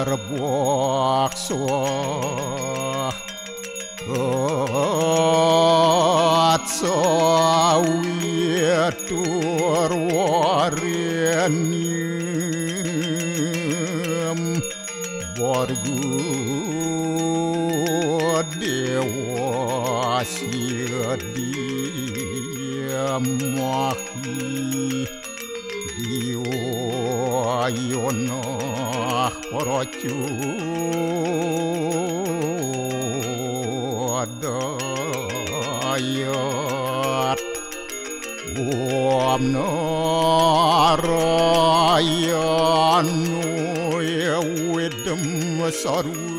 Burbakso Atsawitur warenium Borgu dewa sidiamahi Dioyonah porocu adayat Om narayanu ewedem sarum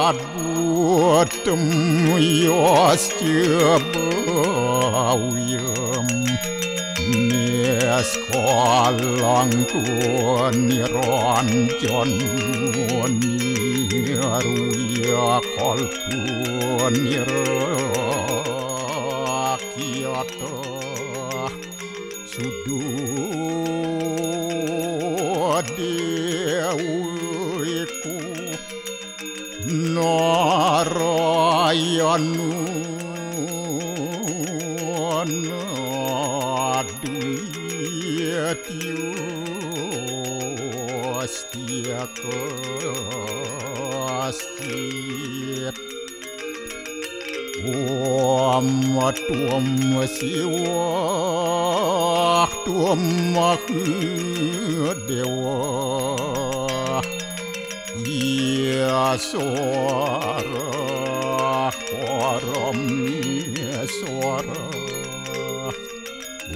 Yad buatem yasjebawiyem Neskalang niranjan niruya kalpun nirakyata sududewiku narayanu Astia Om tuam siwa tuam dewa Ia suara param suara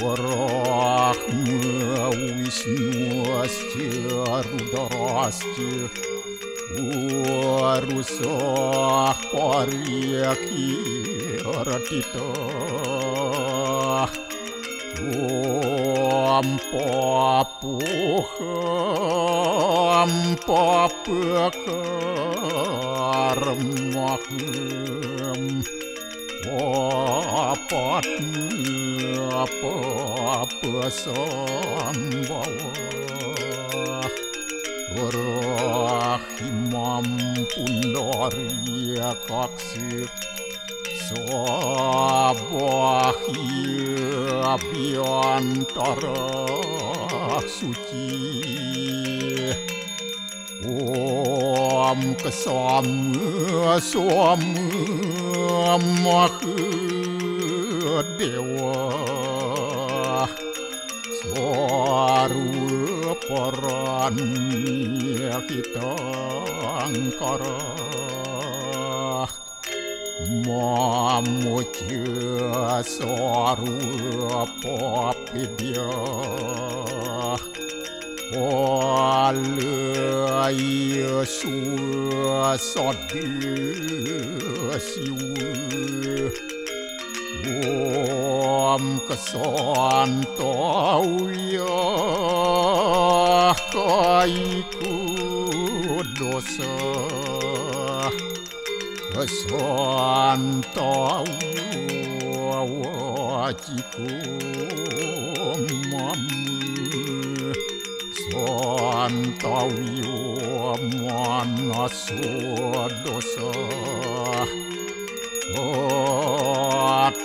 Warahma Wisnu asca Rudrasca Warusah Paryakiratita Om Papuham Papakarmaham apa sambawa Rahimam pundaria kaksir Sabahia biantara suci Om kesama dewa Sarwa paranya kita angkara Mamuja sarwa papidya Walaya suasadya siwa Om kesantauya kaiku dosa Kesantauya wajiku mamu Santauya manaswa dosa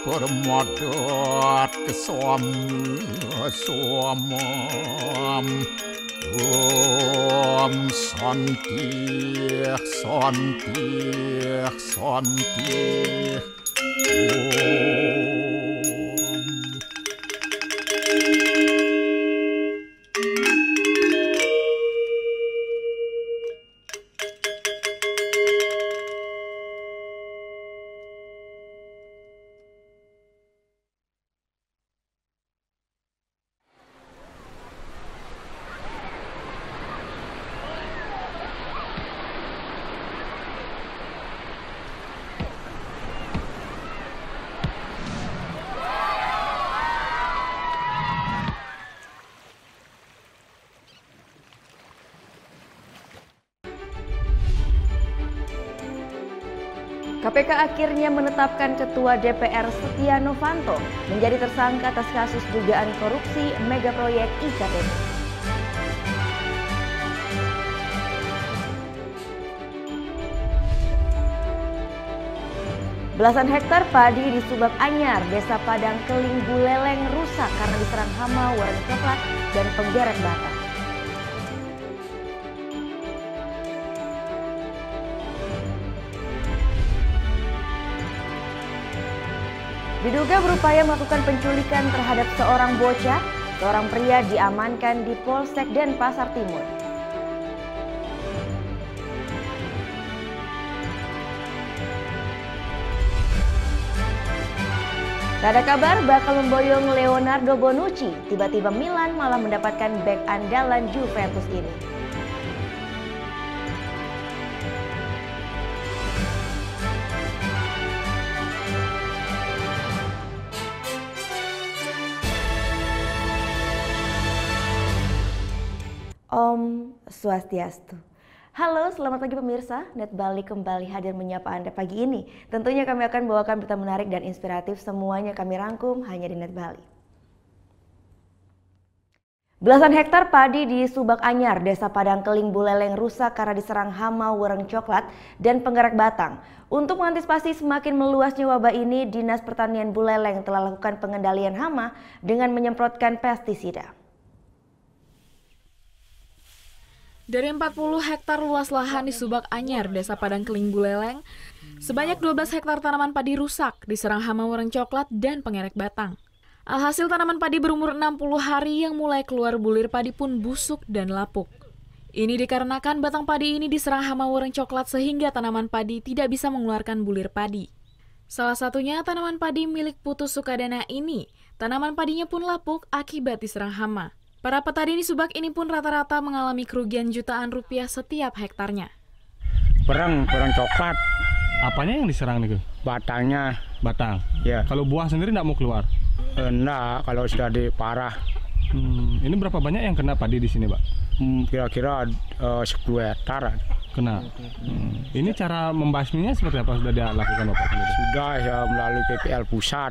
Permadat kesamam Om santi Om KPK akhirnya menetapkan Ketua DPR Setia Novanto menjadi tersangka atas kasus dugaan korupsi megaproyek IKTP. Belasan hektar padi di Subak Anyar, Desa Padang Keling Buleleng rusak karena diserang hama warna coklat dan penggeret batang. Diduga berupaya melakukan penculikan terhadap seorang bocah, seorang pria diamankan di Polsek Denpasar Timur. Tak ada kabar bakal memboyong Leonardo Bonucci, tiba-tiba Milan malah mendapatkan bek andalan Juventus ini. Om Swastiastu. Halo, selamat pagi pemirsa. Net Bali kembali hadir menyapa Anda pagi ini. Tentunya kami akan bawakan berita menarik dan inspiratif, semuanya kami rangkum hanya di Net Bali. Belasan hektar padi di Subak Anyar, Desa Padang Keling Buleleng rusak karena diserang hama wereng coklat dan penggerak batang. Untuk mengantisipasi semakin meluasnya wabah ini, Dinas Pertanian Buleleng telah lakukan pengendalian hama dengan menyemprotkan pestisida. Dari 40 hektar luas lahan di Subak Anyar, Desa Padang Keling Buleleng, sebanyak 12 hektar tanaman padi rusak, diserang hama wereng coklat dan pengerek batang. Alhasil tanaman padi berumur 60 hari yang mulai keluar bulir padi pun busuk dan lapuk. Ini dikarenakan batang padi ini diserang hama wereng coklat sehingga tanaman padi tidak bisa mengeluarkan bulir padi. Salah satunya tanaman padi milik Putu Sukadana ini, tanaman padinya pun lapuk akibat diserang hama. Para petani di Subak ini pun rata-rata mengalami kerugian jutaan rupiah setiap hektarnya. Wereng coklat. Apanya yang diserang nih? Batangnya. Batang? Ya. Kalau buah sendiri nggak mau keluar? Enggak, kalau sudah parah. Ini berapa banyak yang kena padi di sini, Pak? Kira-kira 10 hektar. Kena. Ini cara membasminya seperti apa sudah dilakukan, Bapak? Sudah ya, melalui PPL pusat.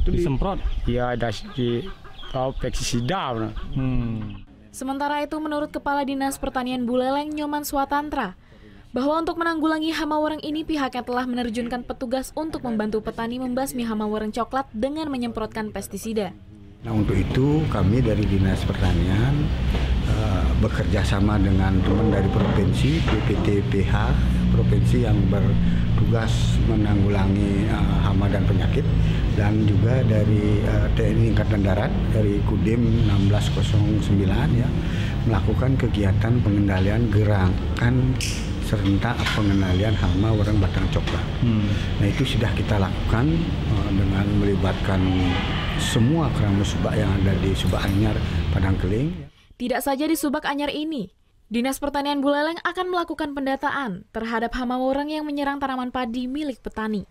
Itu disemprot? Ya, ada di pestisida. Sementara itu, menurut Kepala Dinas Pertanian Buleleng Nyoman Swatantra, bahwa untuk menanggulangi hama wereng ini pihaknya telah menerjunkan petugas untuk membantu petani membasmi hama wereng coklat dengan menyemprotkan pestisida. Nah, untuk itu kami dari Dinas Pertanian bekerja sama dengan teman dari provinsi, BPTPH, provinsi yang bertugas menanggulangi hama dan penyakit, dan juga dari TNI Angkatan Darat, dari Kodim 1609 ya, melakukan kegiatan pengendalian gerakan serentak pengendalian hama wereng batang coklat. Nah, itu sudah kita lakukan dengan melibatkan semua keramas Subak yang ada di Subak Anyar, Padang Keling. Tidak saja di Subak Anyar ini, Dinas Pertanian Buleleng akan melakukan pendataan terhadap hama wereng yang menyerang tanaman padi milik petani.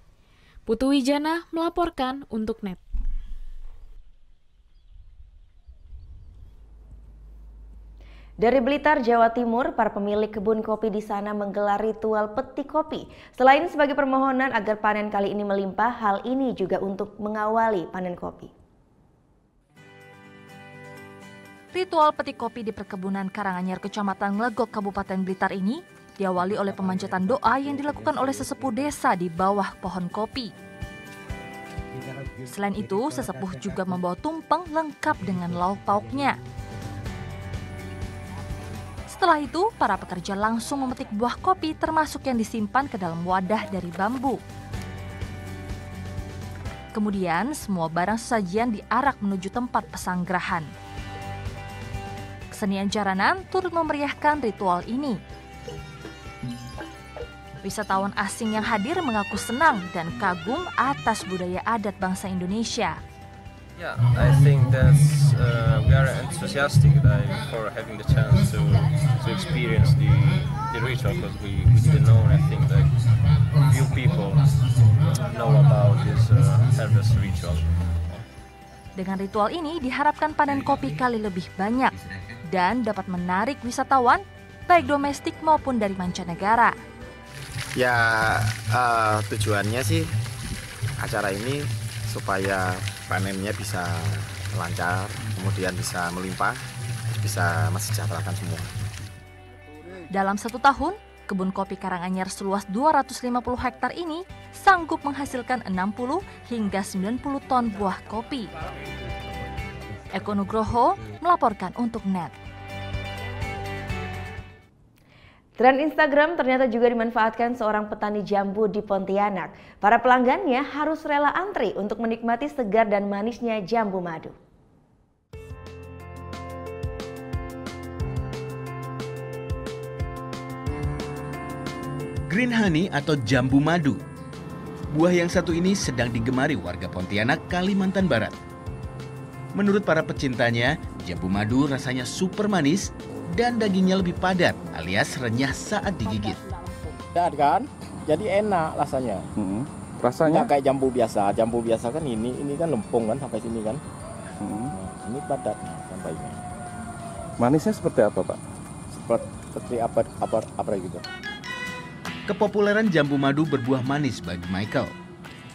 Putu Wijana melaporkan untuk NET. Dari Blitar, Jawa Timur, para pemilik kebun kopi di sana menggelar ritual petik kopi. Selain sebagai permohonan agar panen kali ini melimpah, hal ini juga untuk mengawali panen kopi. Ritual petik kopi di perkebunan Karanganyar, Kecamatan Nglegok, Kabupaten Blitar ini diawali oleh pemanjatan doa yang dilakukan oleh sesepuh desa di bawah pohon kopi. Selain itu, sesepuh juga membawa tumpeng lengkap dengan lauk pauknya. Setelah itu, para pekerja langsung memetik buah kopi termasuk yang disimpan ke dalam wadah dari bambu. Kemudian, semua barang sajian diarak menuju tempat pesanggerahan. Kesenian jaranan turut memeriahkan ritual ini. Wisatawan asing yang hadir mengaku senang dan kagum atas budaya adat bangsa Indonesia. Yeah, I think that's we are enthusiastic for having the chance to experience the ritual because we didn't know, and I think like few people know about this harvest ritual. Dengan ritual ini diharapkan panen kopi kali lebih banyak dan dapat menarik wisatawan baik domestik maupun dari mancanegara. Ya tujuannya sih acara ini supaya panennya bisa lancar, kemudian bisa melimpah, bisa mensejahterakan semua. Dalam 1 tahun, kebun kopi Karanganyar seluas 250 hektar ini sanggup menghasilkan 60 hingga 90 ton buah kopi. Eko Nugroho melaporkan untuk NET. Tren Instagram ternyata juga dimanfaatkan seorang petani jambu di Pontianak. Para pelanggannya harus rela antri untuk menikmati segar dan manisnya jambu madu. Green honey atau jambu madu. Buah yang satu ini sedang digemari warga Pontianak, Kalimantan Barat. Menurut para pecintanya, jambu madu rasanya super manis dan dagingnya lebih padat alias renyah saat digigit. Dan kan, jadi enak rasanya. Rasanya nggak kayak jambu biasa. Jambu biasa kan ini kan lempung kan sampai sini kan. Ini padat sampai ini. manisnya seperti apa, Pak? Seperti apa gitu. Kepopuleran jambu madu berbuah manis bagi Michael.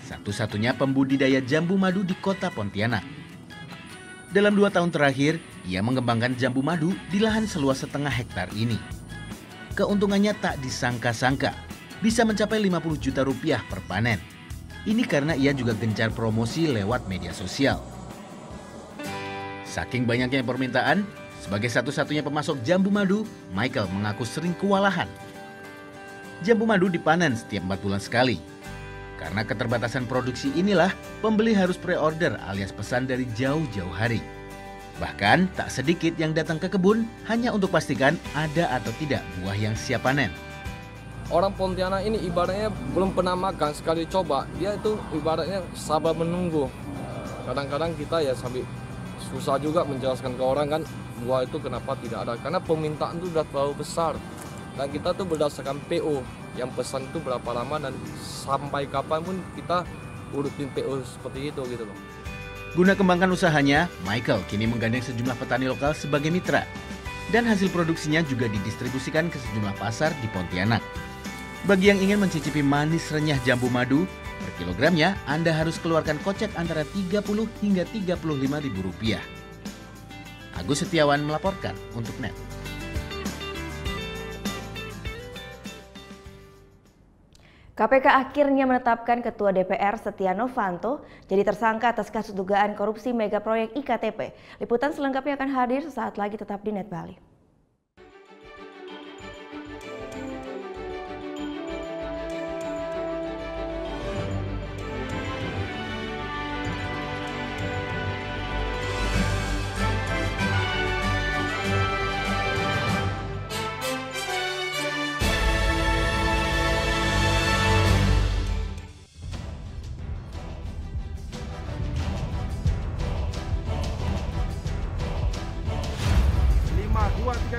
Satu-satunya pembudidaya jambu madu di kota Pontianak. Dalam 2 tahun terakhir, ia mengembangkan jambu madu di lahan seluas 0,5 hektar ini. Keuntungannya tak disangka-sangka, bisa mencapai 50 juta rupiah per panen. Ini karena ia juga gencar promosi lewat media sosial. Saking banyaknya permintaan, sebagai satu-satunya pemasok jambu madu, Michael mengaku sering kewalahan. Jambu madu dipanen setiap 4 bulan sekali. Karena keterbatasan produksi inilah, pembeli harus pre-order alias pesan dari jauh-jauh hari. Bahkan tak sedikit yang datang ke kebun hanya untuk pastikan ada atau tidak buah yang siap panen. Orang Pontianak ini ibaratnya belum pernah makan, sekali coba, dia itu ibaratnya sabar menunggu. Kadang-kadang kita ya sampai susah juga menjelaskan ke orang kan, buah itu kenapa tidak ada. Karena permintaan itu sudah terlalu besar. Dan kita tuh berdasarkan PO, yang pesan itu berapa lama dan sampai kapan pun kita urutin PO seperti itu gitu loh. Guna kembangkan usahanya, Michael kini menggandeng sejumlah petani lokal sebagai mitra. Dan hasil produksinya juga didistribusikan ke sejumlah pasar di Pontianak. Bagi yang ingin mencicipi manis renyah jambu madu, per kilogramnya Anda harus keluarkan kocek antara 30 hingga 35 ribu rupiah. Agus Setiawan melaporkan untuk NET. KPK akhirnya menetapkan Ketua DPR Setia Novanto jadi tersangka atas kasus dugaan korupsi mega proyek IKTP. Liputan selengkapnya akan hadir sesaat lagi, tetap di NET Bali.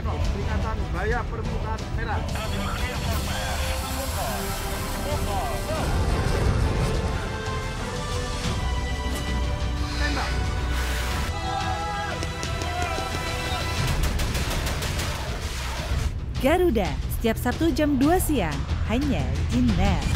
Peringatan bahaya permukaan merah. Tembak. Garuda, setiap Sabtu jam 2 siang, hanya di NET.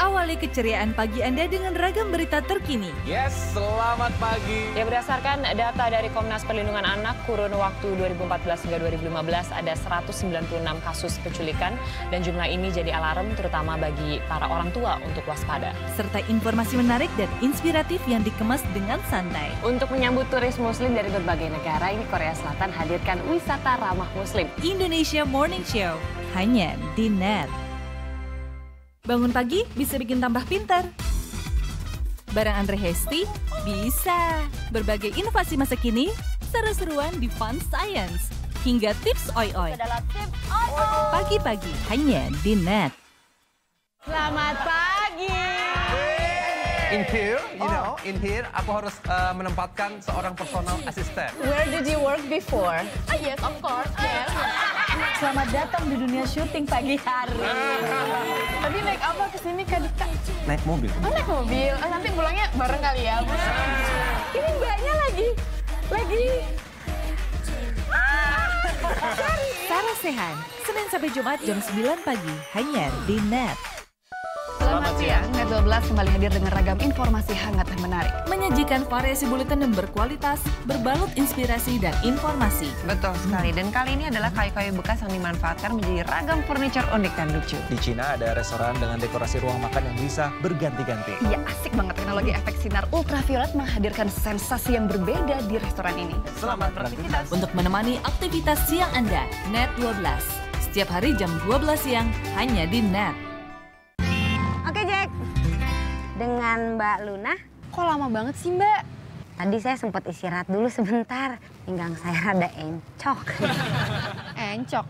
Awali keceriaan pagi Anda dengan ragam berita terkini. Yes, selamat pagi. Ya, berdasarkan data dari Komnas Perlindungan Anak, kurun waktu 2014 hingga 2015 ada 196 kasus penculikan dan jumlah ini jadi alarm terutama bagi para orang tua untuk waspada. Serta informasi menarik dan inspiratif yang dikemas dengan santai. Untuk menyambut turis muslim dari berbagai negara, ini Korea Selatan hadirkan wisata ramah muslim. Indonesia Morning Show, hanya di NET. Bangun pagi bisa bikin tambah pintar. Bareng Andre Hesti, bisa. Berbagai inovasi masa kini, seru-seruan di Fun Science. Hingga tips oi-oi. Pagi-pagi, hanya di NET. Selamat pagi. In here, aku harus menempatkan seorang personal assistant. Where did you work before? Oh yes, of course. Yes. Selamat datang di dunia syuting pagi hari. Tadi naik apa ke sini Kak Dika? Naik mobil. Oh, naik mobil. Nanti pulangnya bareng kali ya. Ini mbaknya lagi. Sorry. Sarasehan, Senin sampai Jumat jam 9 pagi, hanya di NET. Selamat siang, Net 12 kembali hadir dengan ragam informasi hangat dan menarik. Menyajikan variasi buletin yang berkualitas, berbalut inspirasi dan informasi. Betul sekali, dan kali ini adalah kayu-kayu bekas yang dimanfaatkan menjadi ragam furniture unik dan lucu. Di Cina ada restoran dengan dekorasi ruang makan yang bisa berganti-ganti. Iya, asik banget. Teknologi efek sinar ultraviolet menghadirkan sensasi yang berbeda di restoran ini. Selamat beraktivitas. Untuk menemani aktivitas siang Anda, Net 12. Setiap hari jam 12 siang, hanya di NET. Oke Jack, dengan Mbak Luna. Kok lama banget sih Mbak? Tadi saya sempat istirahat dulu sebentar, pinggang saya rada encok. Encok?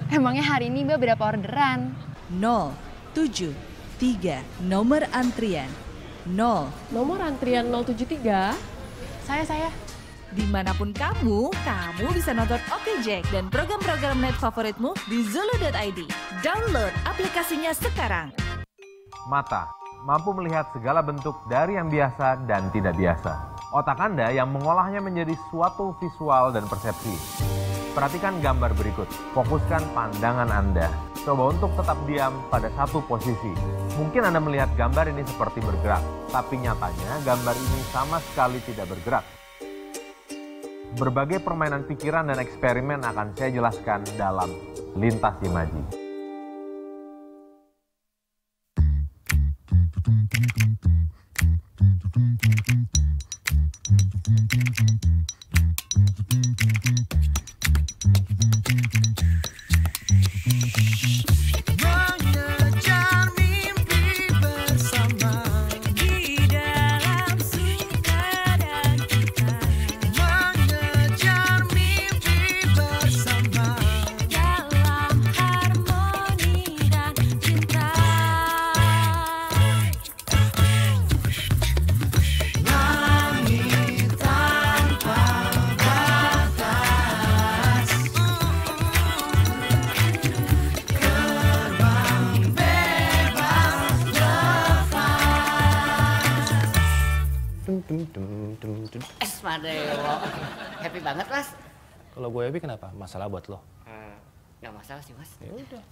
Emangnya hari ini Mbak berapa orderan? 073, nomor antrian 0. Nomor antrian 073? Saya. Dimanapun kamu bisa nonton Oke Jack dan program-program net favoritmu di Zulu.id. Download aplikasinya sekarang. Mata mampu melihat segala bentuk dari yang biasa dan tidak biasa. Otak Anda yang mengolahnya menjadi suatu visual dan persepsi. Perhatikan gambar berikut. Fokuskan pandangan Anda. Coba untuk tetap diam pada satu posisi. Mungkin Anda melihat gambar ini seperti bergerak, tapi nyatanya gambar ini sama sekali tidak bergerak. Berbagai permainan pikiran dan eksperimen akan saya jelaskan dalam Lintas Imaji. Mengejar mimpi bersama di dalam suka dan duka. Mengejar mimpi bersama dalam harmoni dan cinta. Langit tanpa batas. Esmadeo, happy banget mas. Kalau gue happy kenapa? Masalah buat lo? Nggak masalah sih mas. Ya udah.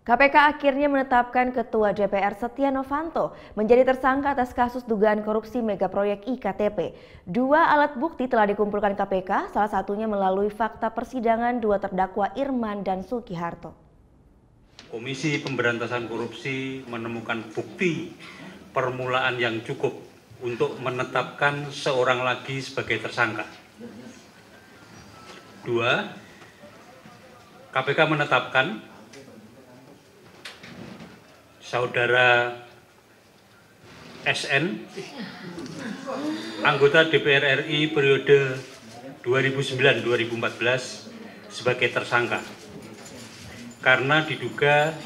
KPK akhirnya menetapkan Ketua DPR Setia Novanto menjadi tersangka atas kasus dugaan korupsi megaproyek IKTP. 2 alat bukti telah dikumpulkan KPK, salah satunya melalui fakta persidangan 2 terdakwa Irman dan Sugiharto. Komisi Pemberantasan Korupsi menemukan bukti permulaan yang cukup untuk menetapkan seorang lagi sebagai tersangka. 2, KPK menetapkan Saudara SN, anggota DPR RI periode 2009-2014 sebagai tersangka karena diduga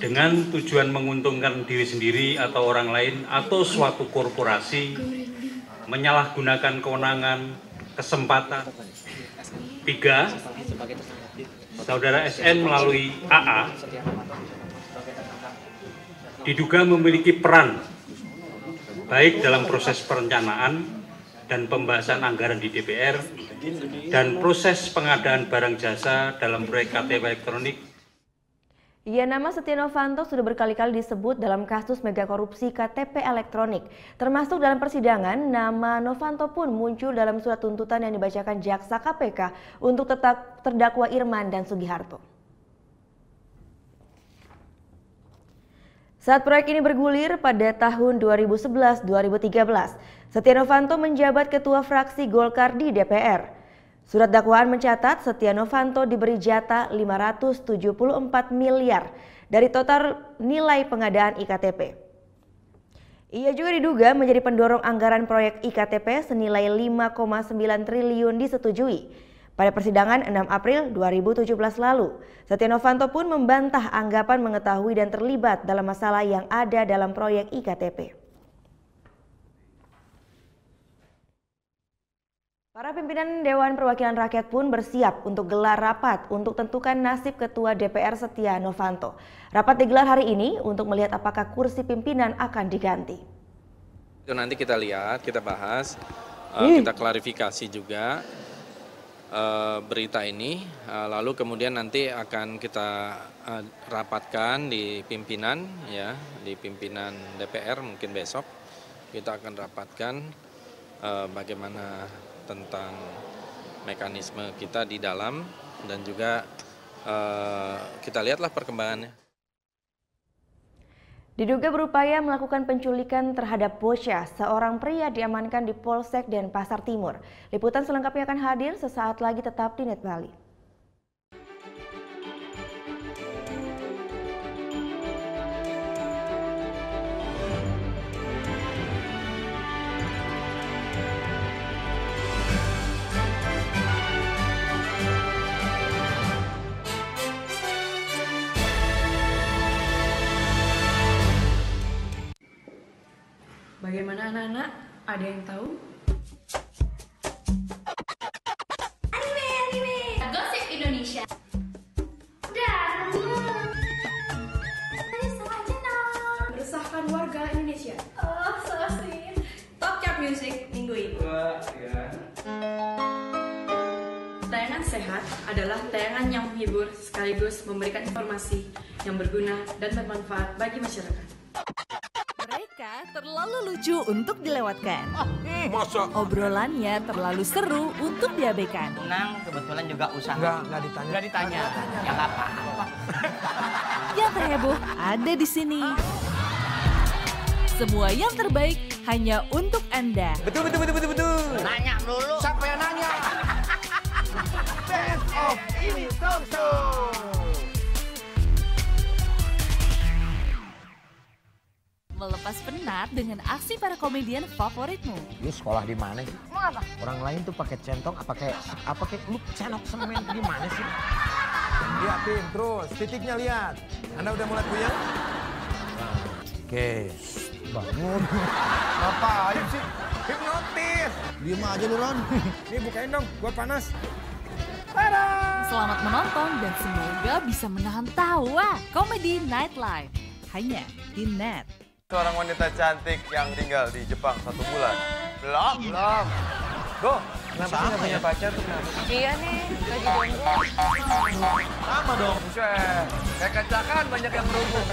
dengan tujuan menguntungkan diri sendiri atau orang lain atau suatu korporasi menyalahgunakan kewenangan, kesempatan. 3, Saudara SN melalui AA diduga memiliki peran baik dalam proses perencanaan dan pembahasan anggaran di DPR dan proses pengadaan barang jasa dalam proyek KTP elektronik. Nama Setia Novanto sudah berkali-kali disebut dalam kasus megakorupsi KTP elektronik. Termasuk dalam persidangan, nama Novanto pun muncul dalam surat tuntutan yang dibacakan jaksa KPK untuk tetap terdakwa Irman dan Sugiharto. Saat proyek ini bergulir pada tahun 2011-2013, Setia Novanto menjabat ketua fraksi Golkar di DPR. Surat dakwaan mencatat Setia Novanto diberi jatah 574 miliar dari total nilai pengadaan IKTP. Ia juga diduga menjadi pendorong anggaran proyek IKTP senilai 5,9 triliun disetujui. Pada persidangan 6 April 2017 lalu, Setia Novanto pun membantah anggapan mengetahui dan terlibat dalam masalah yang ada dalam proyek IKTP. Para pimpinan Dewan Perwakilan Rakyat pun bersiap untuk gelar rapat untuk tentukan nasib Ketua DPR Setia Novanto. Rapat digelar hari ini untuk melihat apakah kursi pimpinan akan diganti. Itu nanti kita lihat, kita bahas, kita klarifikasi juga berita ini, lalu kemudian nanti akan kita rapatkan di pimpinan, ya, di pimpinan DPR mungkin besok kita akan rapatkan bagaimana tentang mekanisme kita di dalam dan juga kita lihatlah perkembangannya. Diduga berupaya melakukan penculikan terhadap bocah, seorang pria diamankan di Polsek Denpasar Timur. Liputan selengkapnya akan hadir sesaat lagi, tetap di Net Bali. Bagaimana anak-anak? Ada yang tahu? Anime. Gosip Indonesia. Meresahkan warga Indonesia. Oh, so sweet. Top Chart Music minggu ini. Tayangan sehat adalah tayangan yang menghibur sekaligus memberikan informasi yang berguna dan bermanfaat bagi masyarakat. Mereka terlalu lucu untuk dilewatkan. Masa? Obrolannya terlalu seru untuk diabaikan. Nang kebetulan juga usaha. Nggak ditanya. Ya nggak apa-apa. Yang terheboh ada di sini. Semua yang terbaik hanya untuk Anda. Betul. Nanya dulu. Siapa yang nanya? Best of ini talk show. Melepas penat dengan aksi para komedian favoritmu. Lu sekolah di mana sih? Mau apa? Orang lain tuh pakai centong, apa kayak lu cenok semen gimana sih? Liatin terus, titiknya lihat. Anda udah mulai puyeng? Oke, bangun. Ngapain sih? Hipnotis. Diem aja lu, Ron. Nih bukain dong, gua panas. Selamat menonton dan semoga bisa menahan tawa. Komedi Night Live hanya di Net. Seorang wanita cantik yang tinggal di Jepang 1 bulan. Belum. Go, kenapa sih nggak punya pacar tuh kenapa? Iya nih, lagi jomblo. Sama dong. Buset, kayak kacakan banyak yang berhubung.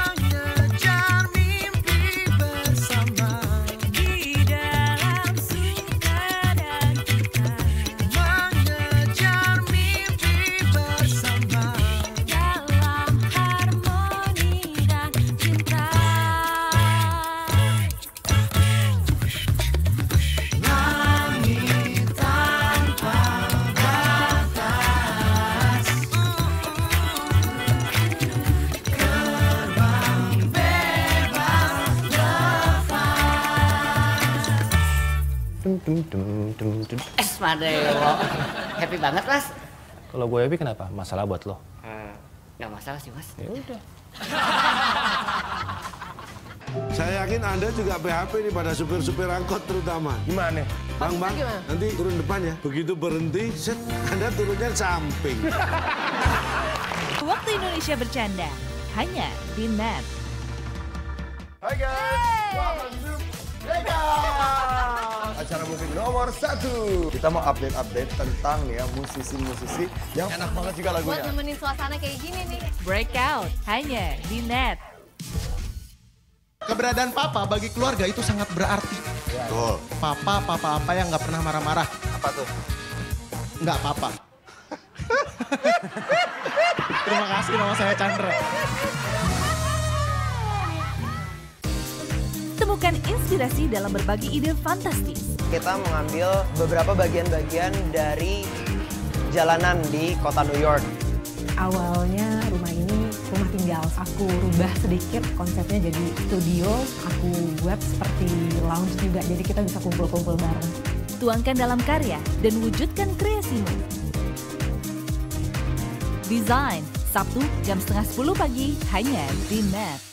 Mengejar mimpi bersama di dalam suka dan duka. Mengejar mimpi bersama dalam harmoni dan cinta. Langit tanpa batas. Madeo. Happy banget, Mas. Kalau gue happy kenapa? Masalah buat lo? Nggak masalah sih, Mas. Ya udah. Saya yakin Anda juga PHP nih pada supir-supir angkot terutama. Gimana? Bang, nanti turun depan ya. Begitu berhenti, set, Anda turunnya samping. Waktu Indonesia bercanda hanya di Net. Hai guys, welcome to Breakout, acara musik nomor 1. Kita mau update tentang ya musisi-musisi yang enak banget juga lagunya. Buat nemenin suasana kayak gini nih. Breakout hanya di Net. Keberadaan papa bagi keluarga itu sangat berarti. Betul. Papa apa yang nggak pernah marah-marah. Apa tuh? Nggak papa. Terima kasih, nama saya Chandra. Temukan inspirasi dalam berbagi ide fantastis. Kita mengambil beberapa bagian-bagian dari jalanan di kota New York. Awalnya rumah ini rumah tinggal. Aku rubah sedikit konsepnya jadi studio. Aku buat seperti lounge juga, jadi kita bisa kumpul-kumpul bareng. Tuangkan dalam karya dan wujudkan kreasimu. Desain, Sabtu jam 9:30 pagi hanya di Net.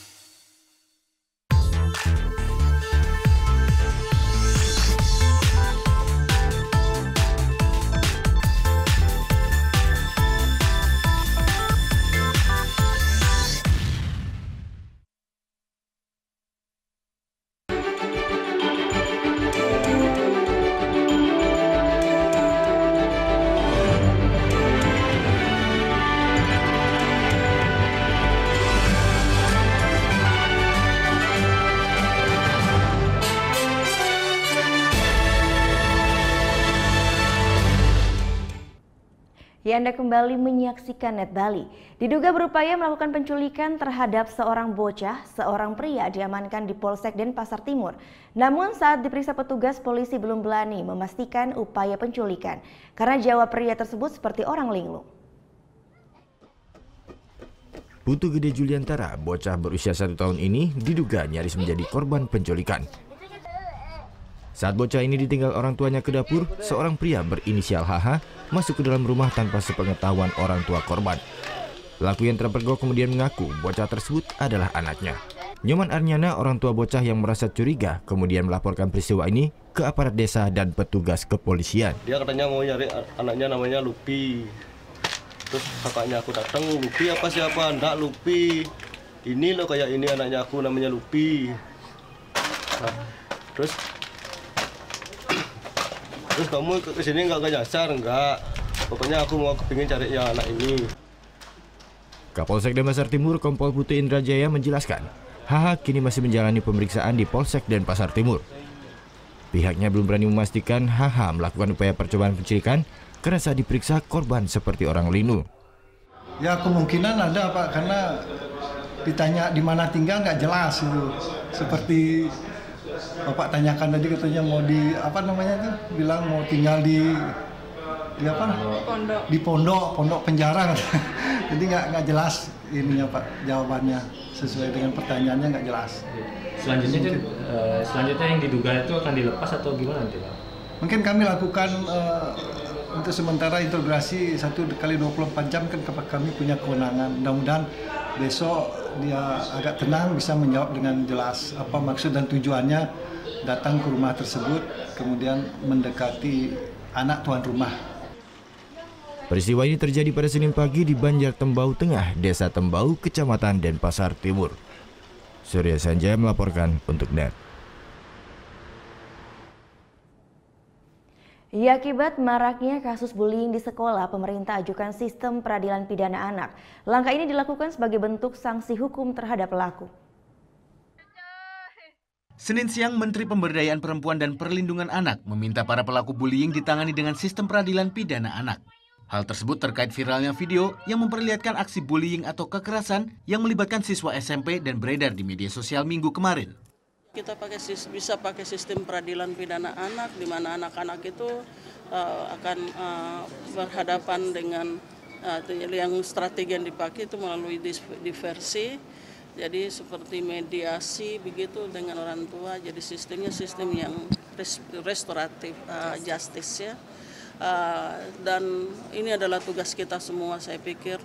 Ya, Anda kembali menyaksikan Net Bali. Diduga berupaya melakukan penculikan terhadap seorang bocah, seorang pria diamankan di Polsek Denpasar Timur. Namun saat diperiksa petugas, polisi belum berani memastikan upaya penculikan karena jawab pria tersebut seperti orang linglung. Putu Gede Juliantara, bocah berusia 1 tahun ini diduga nyaris menjadi korban penculikan. Saat bocah ini ditinggal orang tuanya ke dapur, seorang pria berinisial HH masuk ke dalam rumah tanpa sepengetahuan orang tua korban. Pelaku yang terpergok kemudian mengaku bocah tersebut adalah anaknya. Nyoman Arnyana, orang tua bocah yang merasa curiga, kemudian melaporkan peristiwa ini ke aparat desa dan petugas kepolisian. Dia katanya mau nyari anaknya namanya Lupi. Terus kakaknya aku datang, Lupi apa siapa? Enggak, Lupi. Ini loh kayak ini anaknya aku namanya Lupi. Nah, terus kamu kesini nggak nyasar, enggak. Pokoknya aku mau kepingin cari yang anak ini. Kapolsek Denpasar Timur Kompol Putu Indrajaya menjelaskan, HH kini masih menjalani pemeriksaan di Polsek Denpasar Timur. Pihaknya belum berani memastikan HH melakukan upaya percobaan penculikan karena saat diperiksa korban seperti orang linglung. Ya kemungkinan ada Pak, karena ditanya di mana tinggal nggak jelas itu. Seperti Bapak tanyakan tadi katanya mau di apa namanya tuh, bilang mau tinggal di apa? Di pondok penjara. Jadi nggak jelas ininya Pak, jawabannya sesuai dengan pertanyaannya nggak jelas. Selanjutnya yang diduga itu akan dilepas atau gimana nanti Pak? Mungkin kami lakukan untuk sementara interogasi 1x24 jam, kan kami punya kewenangan. Mudah-mudahan besok dia agak tenang, bisa menjawab dengan jelas apa maksud dan tujuannya datang ke rumah tersebut, kemudian mendekati anak tuan rumah. Peristiwa ini terjadi pada Senin pagi di Banjar Tembau Tengah, Desa Tembau, Kecamatan Denpasar Timur. Surya Sanjaya melaporkan untuk Net. Ya, akibat maraknya kasus bullying di sekolah, pemerintah ajukan sistem peradilan pidana anak. Langkah ini dilakukan sebagai bentuk sanksi hukum terhadap pelaku. Senin siang, Menteri Pemberdayaan Perempuan dan Perlindungan Anak meminta para pelaku bullying ditangani dengan sistem peradilan pidana anak. Hal tersebut terkait viralnya video yang memperlihatkan aksi bullying atau kekerasan yang melibatkan siswa SMP dan beredar di media sosial Minggu kemarin. Kita bisa pakai sistem peradilan pidana anak, di mana anak-anak itu akan berhadapan dengan yang strategi yang dipakai itu melalui diversi, jadi seperti mediasi begitu dengan orang tua. Jadi sistemnya sistem yang restoratif justice ya, dan ini adalah tugas kita semua, saya pikir.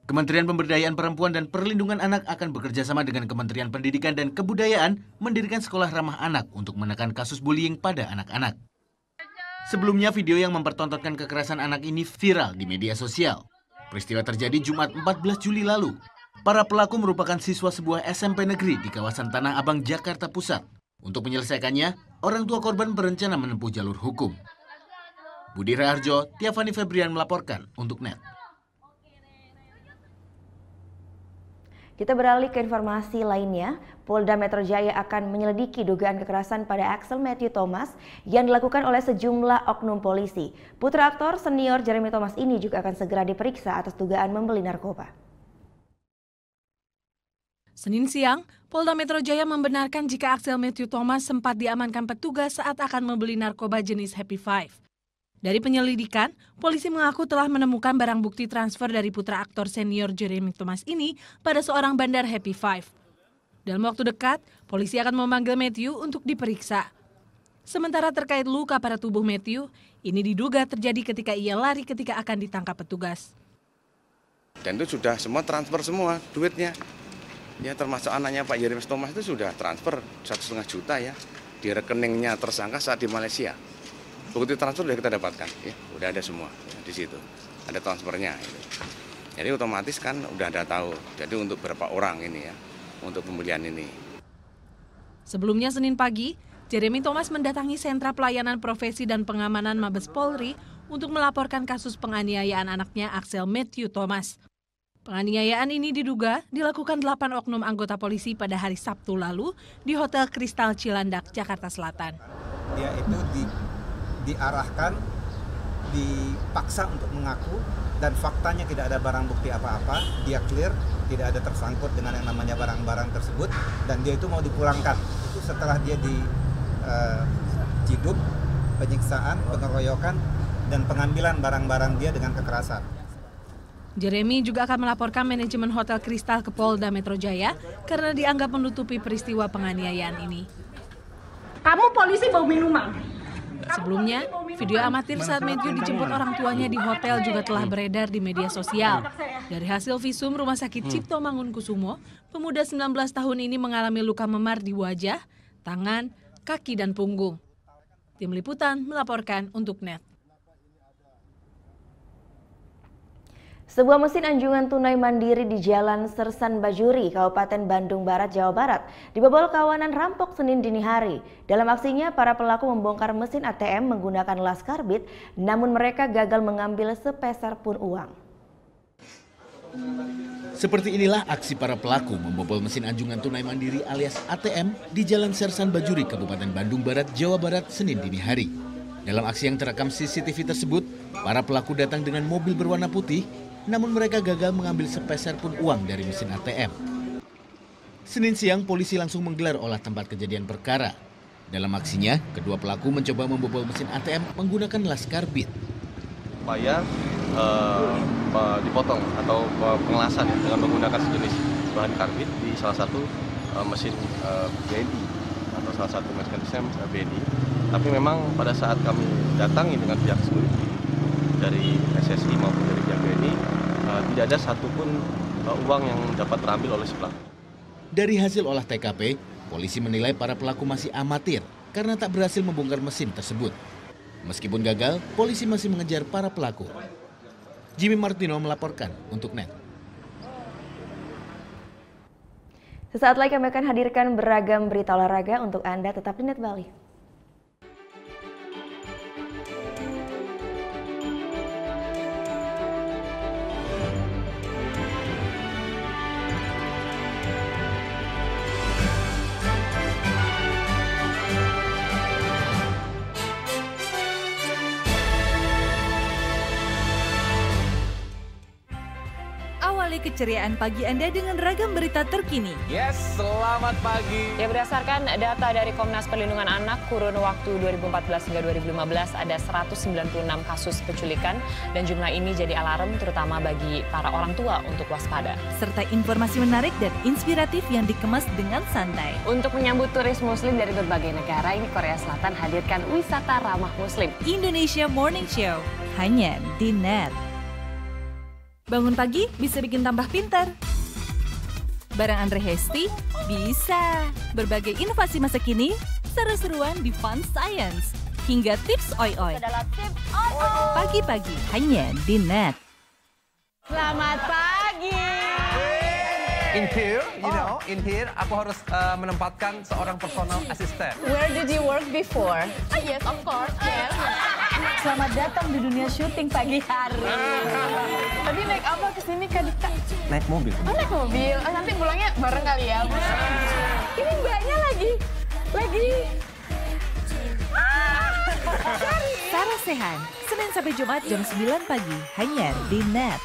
Kementerian Pemberdayaan Perempuan dan Perlindungan Anak akan bekerja sama dengan Kementerian Pendidikan dan Kebudayaan mendirikan sekolah ramah anak untuk menekan kasus bullying pada anak-anak. Sebelumnya, video yang mempertontonkan kekerasan anak ini viral di media sosial. Peristiwa terjadi Jumat 14 Juli lalu. Para pelaku merupakan siswa sebuah SMP negeri di kawasan Tanah Abang, Jakarta Pusat. Untuk menyelesaikannya, orang tua korban berencana menempuh jalur hukum. Budi Raharjo, Tiafani Febrian melaporkan untuk Net. Kita beralih ke informasi lainnya. Polda Metro Jaya akan menyelidiki dugaan kekerasan pada Axel Matthew Thomas yang dilakukan oleh sejumlah oknum polisi. Putra aktor senior Jeremy Thomas ini juga akan segera diperiksa atas dugaan membeli narkoba. Senin siang, Polda Metro Jaya membenarkan jika Axel Matthew Thomas sempat diamankan petugas saat akan membeli narkoba jenis Happy Five. Dari penyelidikan, polisi mengaku telah menemukan barang bukti transfer dari putra aktor senior Jeremy Thomas ini pada seorang bandar Happy Five. Dalam waktu dekat, polisi akan memanggil Matthew untuk diperiksa. Sementara terkait luka pada tubuh Matthew, ini diduga terjadi ketika ia lari ketika akan ditangkap petugas. Dan itu sudah semua transfer semua duitnya. Ya termasuk anaknya Pak Jeremy Thomas itu sudah transfer 1,5 juta ya di rekeningnya tersangka saat di Malaysia. Bukti transfer sudah kita dapatkan, ya udah ada semua ya, di situ ada transfernya. Gitu. Jadi otomatis kan udah ada tahu. Jadi untuk berapa orang ini ya untuk pembelian ini. Sebelumnya Senin pagi, Jeremy Thomas mendatangi Sentra Pelayanan Profesi dan Pengamanan Mabes Polri untuk melaporkan kasus penganiayaan anaknya Axel Matthew Thomas. Penganiayaan ini diduga dilakukan 8 oknum anggota polisi pada hari Sabtu lalu di Hotel Kristal Cilandak, Jakarta Selatan. Dia itu diarahkan, dipaksa untuk mengaku, dan faktanya tidak ada barang bukti apa-apa, dia clear, tidak ada tersangkut dengan yang namanya barang-barang tersebut, dan dia itu mau dipulangkan. Itu setelah dia diciduk, penyiksaan, pengeroyokan, dan pengambilan barang-barang dia dengan kekerasan. Jeremy juga akan melaporkan manajemen Hotel Kristal ke Polda Metro Jaya karena dianggap menutupi peristiwa penganiayaan ini. Kamu polisi bawa minuman. Sebelumnya, video amatir saat Matthew dijemput orang tuanya di hotel juga telah beredar di media sosial. Dari hasil visum Rumah Sakit Cipto Mangunkusumo, pemuda 19 tahun ini mengalami luka memar di wajah, tangan, kaki, dan punggung. Tim Liputan melaporkan untuk NET. Sebuah mesin anjungan tunai mandiri di Jalan Sersan Bajuri, Kabupaten Bandung Barat, Jawa Barat, dibobol kawanan rampok Senin dini hari. Dalam aksinya, para pelaku membongkar mesin ATM menggunakan laskar bit, namun mereka gagal mengambil sepeser pun uang. Seperti inilah aksi para pelaku membobol mesin anjungan tunai mandiri alias ATM di Jalan Sersan Bajuri, Kabupaten Bandung Barat, Jawa Barat, Senin dini hari. Dalam aksi yang terekam CCTV tersebut, para pelaku datang dengan mobil berwarna putih, namun mereka gagal mengambil sepeser pun uang dari mesin ATM. Senin siang, polisi langsung menggelar olah tempat kejadian perkara. Dalam aksinya, kedua pelaku mencoba membobol mesin ATM menggunakan laskar bit. Upaya dipotong atau pengelasan dengan menggunakan sejenis bahan karbit di salah satu mesin BNI atau salah satu mesin BNI. Tapi memang pada saat kami datangi dengan pihak security dari SSI maupun dari pihak BNI, tidak ada satupun uang yang dapat terambil oleh si pelaku. Dari hasil olah TKP, polisi menilai para pelaku masih amatir karena tak berhasil membongkar mesin tersebut. Meskipun gagal, polisi masih mengejar para pelaku. Jimmy Martino melaporkan untuk NET. Sesaat lagi kami akan hadirkan beragam berita olahraga untuk Anda, tetap di NET Bali. Keceriaan pagi Anda dengan ragam berita terkini. Yes, selamat pagi. Ya, berdasarkan data dari Komnas Perlindungan Anak, kurun waktu 2014 hingga 2015 ada 196 kasus penculikan dan jumlah ini jadi alarm terutama bagi para orang tua untuk waspada. Serta informasi menarik dan inspiratif yang dikemas dengan santai. Untuk menyambut turis muslim dari berbagai negara, ini Korea Selatan hadirkan wisata ramah muslim. Indonesia Morning Show, hanya di NET. Bangun pagi bisa bikin tambah pintar. Bareng Andre Hesti bisa. Berbagai inovasi masa kini, seru-seruan di Fun Science. Hingga tips oi-oi. Pagi-pagi hanya di NET. Selamat pagi. In here, aku harus menempatkan seorang personal assistant. Where did you work before? Yes, of course. Yes. Selamat datang di dunia syuting pagi hari. Tadi naik apa ke sini Kak Dita? Naik mobil. Oh, naik mobil. Oh, nanti pulangnya bareng kali ya. Ini mbaknya lagi. Sarah Sehan, Senin sampai Jumat jam 9 pagi hanya di NET.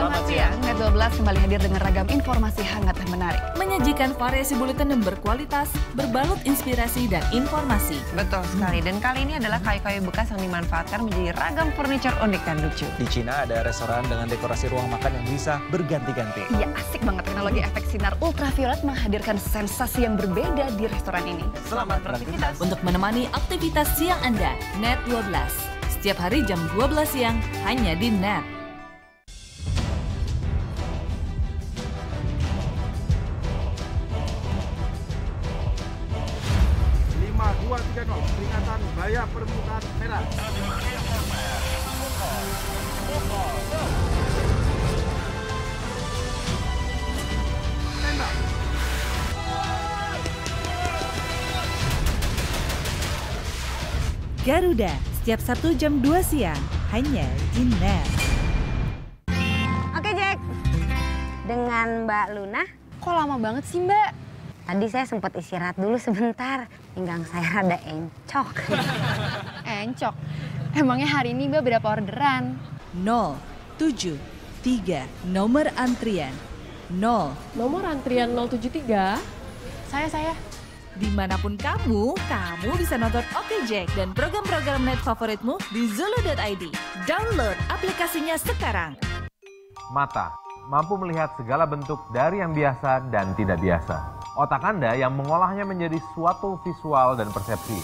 Selamat siang, Net 12 kembali hadir dengan ragam informasi hangat dan menarik. Menyajikan variasi buletin yang berkualitas, berbalut inspirasi dan informasi. Betul sekali, dan kali ini adalah kayu-kayu bekas yang dimanfaatkan menjadi ragam furniture unik dan lucu. Di Cina ada restoran dengan dekorasi ruang makan yang bisa berganti-ganti. Iya, asik banget. Teknologi efek sinar ultraviolet menghadirkan sensasi yang berbeda di restoran ini. Selamat beraktivitas. Untuk menemani aktivitas siang Anda, Net 12. Setiap hari jam 12 siang, hanya di Net. 5-2-3-0, peringatan bahaya permukaan merah. Garuda, setiap Sabtu jam 2 siang, hanya di Net. Oke Jack, dengan Mbak Luna. Kok lama banget sih Mbak? Tadi saya sempat istirahat dulu sebentar, pinggang saya rada encok. Encok? Emangnya hari ini Mbak berapa orderan? 073, nomor antrian 0. Nomor antrian 073? Saya. Dimanapun kamu bisa nonton Oke Jack dan program-program Net favoritmu di Zulu.id. Download aplikasinya sekarang. Mata mampu melihat segala bentuk dari yang biasa dan tidak biasa. Otak Anda yang mengolahnya menjadi suatu visual dan persepsi.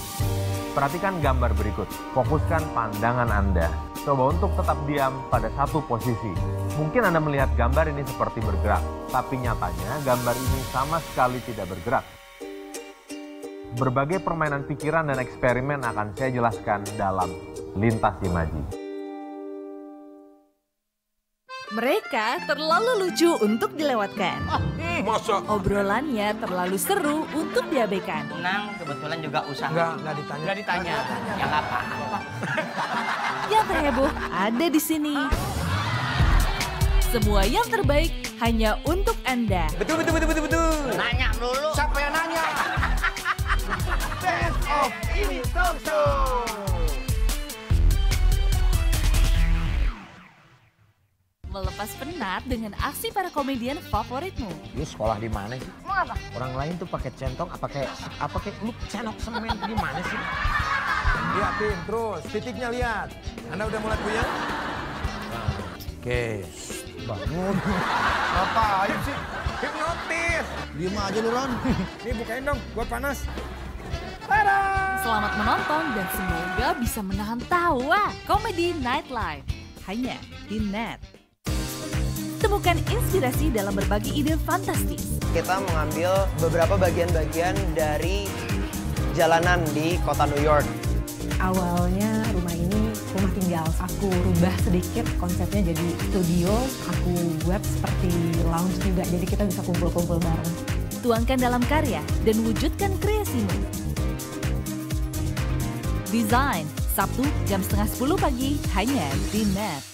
Perhatikan gambar berikut. Fokuskan pandangan Anda. Coba untuk tetap diam pada satu posisi. Mungkin Anda melihat gambar ini seperti bergerak, tapi nyatanya gambar ini sama sekali tidak bergerak. Berbagai permainan pikiran dan eksperimen akan saya jelaskan dalam Lintas Imaji. Mereka terlalu lucu untuk dilewatkan. Masa? Obrolannya terlalu seru untuk diabaikan. Nang kebetulan juga usaha. Nggak ditanya. Nggak ditanya. Ya nggak apa-apa. Yang terheboh ada di sini. Semua yang terbaik hanya untuk Anda. Betul. Nanya dulu. Siapa yang nanya? Best of Ini Talk Show. Melepas penat dengan aksi para komedian favoritmu. Lu sekolah di mana sih? Mau apa? Orang lain tuh pakai centong, apa kayak lu cenok semen gimana sih? Liatin terus, titiknya lihat. Anda udah mulai puyeng? Oke, bangun. Ngapain sih? Hipnotis. Diem aja lu, Ron. Nih bukain dong, gua panas. Selamat menonton dan semoga bisa menahan tawa. Komedi Nightlife hanya di Net. Temukan inspirasi dalam berbagi ide fantastis. Kita mengambil beberapa bagian-bagian dari jalanan di kota New York. Awalnya rumah ini rumah tinggal. Aku rubah sedikit konsepnya jadi studio. Aku buat seperti lounge juga, jadi kita bisa kumpul-kumpul bareng. Tuangkan dalam karya dan wujudkan kreasimu. Design, Sabtu jam 9:30 pagi, hanya di Net.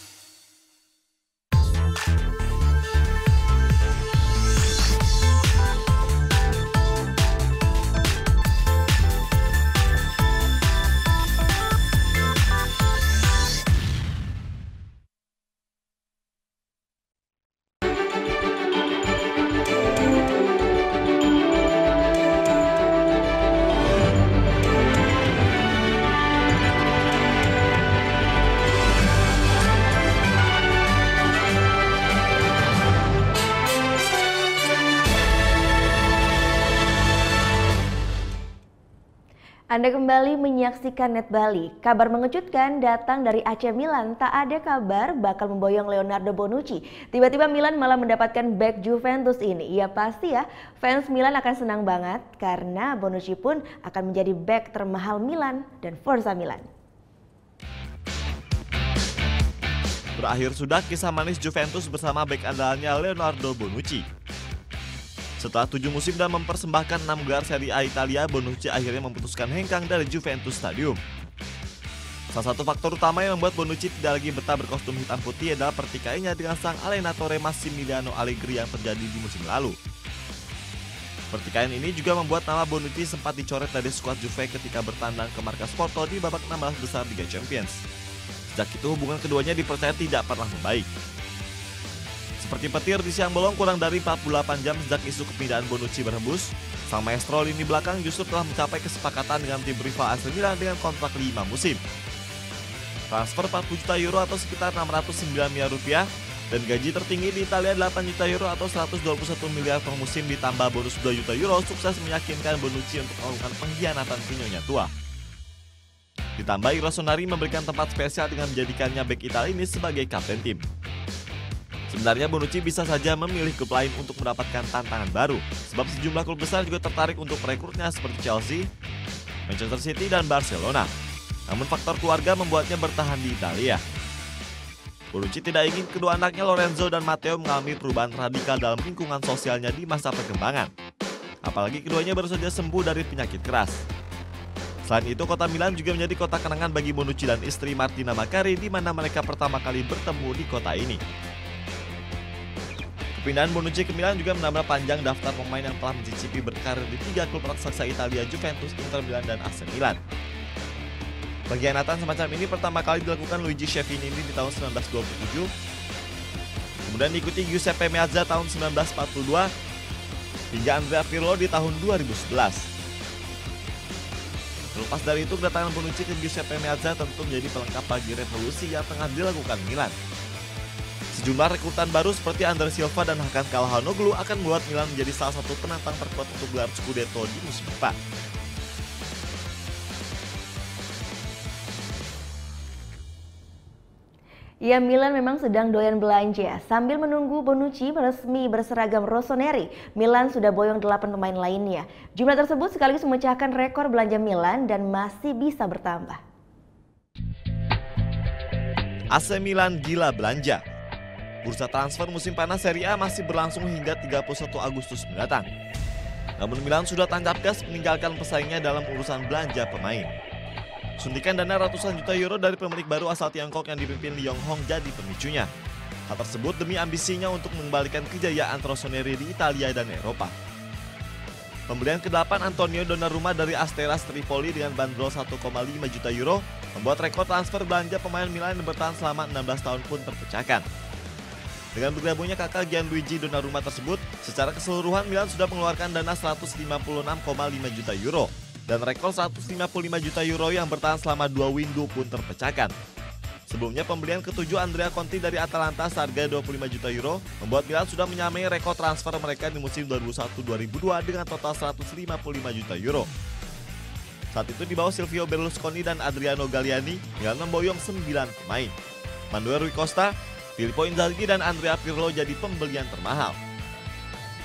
Anda kembali menyaksikan Net Bali. Kabar mengejutkan datang dari AC Milan. Tak ada kabar bakal memboyong Leonardo Bonucci. Tiba-tiba Milan malah mendapatkan bek Juventus ini. Ya pasti ya, fans Milan akan senang banget karena Bonucci pun akan menjadi bek termahal Milan dan Forza Milan. Berakhir sudah kisah manis Juventus bersama bek andalnya Leonardo Bonucci. Setelah 7 musim dan mempersembahkan 6 gelar Serie A Italia, Bonucci akhirnya memutuskan hengkang dari Juventus Stadium. Salah satu faktor utama yang membuat Bonucci tidak lagi betah berkostum hitam putih adalah pertikaiannya dengan sang allenatore Massimiliano Allegri yang terjadi di musim lalu. Pertikaian ini juga membuat nama Bonucci sempat dicoret dari skuad Juve ketika bertandang ke markas Porto di babak 16 besar Liga Champions. Sejak itu hubungan keduanya dipercaya tidak pernah membaik. Seperti petir di siang bolong kurang dari 48 jam sejak isu kepindahan Bonucci berhembus, sang maestro lini belakang justru telah mencapai kesepakatan dengan tim rival AC Milan dengan kontrak 5 musim. Transfer 40 juta euro atau sekitar 609 miliar rupiah dan gaji tertinggi di Italia 8 juta euro atau 121 miliar per musim ditambah bonus 2 juta euro sukses meyakinkan Bonucci untuk melakukan pengkhianatan ke nyonya tua. Ditambah Rossoneri memberikan tempat spesial dengan menjadikannya bek Italia ini sebagai kapten tim. Sebenarnya Bonucci bisa saja memilih klub lain untuk mendapatkan tantangan baru, sebab sejumlah klub besar juga tertarik untuk merekrutnya seperti Chelsea, Manchester City, dan Barcelona. Namun faktor keluarga membuatnya bertahan di Italia. Bonucci tidak ingin kedua anaknya Lorenzo dan Matteo mengalami perubahan radikal dalam lingkungan sosialnya di masa perkembangan. Apalagi keduanya baru saja sembuh dari penyakit keras. Selain itu, kota Milan juga menjadi kota kenangan bagi Bonucci dan istri Martina Maccari di mana mereka pertama kali bertemu di kota ini. Kepindahan Bonucci ke Milan juga menambah panjang daftar pemain yang telah mencicipi berkarir di 3 klub raksasa Italia, Juventus, Inter Milan, dan AC Milan. Pengkhianatan semacam ini pertama kali dilakukan Luigi Schiavini di tahun 1927, kemudian diikuti Giuseppe Meazza tahun 1942, hingga Andrea Pirlo di tahun 2011. Terlepas dari itu, kedatangan Bonucci ke Giuseppe Meazza tentu menjadi pelengkap bagi revolusi yang tengah dilakukan Milan. Sejumlah rekrutan baru seperti Andre Silva dan Hakan Calhanoglu akan membuat Milan menjadi salah satu penantang terkuat untuk gelar Scudetto di musim depan. Ya, Milan memang sedang doyan belanja. Sambil menunggu Bonucci resmi berseragam Rossoneri, Milan sudah boyong 8 pemain lainnya. Jumlah tersebut sekaligus memecahkan rekor belanja Milan dan masih bisa bertambah. AC Milan gila belanja. Bursa transfer musim panas Serie A masih berlangsung hingga 31 Agustus mendatang. Namun Milan sudah tancap gas meninggalkan pesaingnya dalam urusan belanja pemain. Suntikan dana ratusan juta euro dari pemilik baru asal Tiongkok yang dipimpin Lee Yong-hong jadi pemicunya. Hal tersebut demi ambisinya untuk mengembalikan kejayaan Rossoneri di Italia dan Eropa. Pembelian ke-8 Antonio Donnarumma dari Asteras Tripoli dengan bandrol 1,5 juta euro membuat rekor transfer belanja pemain Milan yang bertahan selama 16 tahun pun terpecahkan. Dengan bergabungnya kakak Gianluigi Donnarumma tersebut, secara keseluruhan Milan sudah mengeluarkan dana 156,5 juta euro dan rekor 155 juta euro yang bertahan selama 2 window pun terpecahkan. Sebelumnya pembelian ke-7 Andrea Conti dari Atalanta seharga 25 juta euro membuat Milan sudah menyamai rekor transfer mereka di musim 2001-2002 dengan total 155 juta euro. Saat itu di bawah Silvio Berlusconi dan Adriano Galliani, Milan memboyong 9 pemain. Manuel Rui Costa, Filippo Inzaghi, dan Andrea Pirlo jadi pembelian termahal.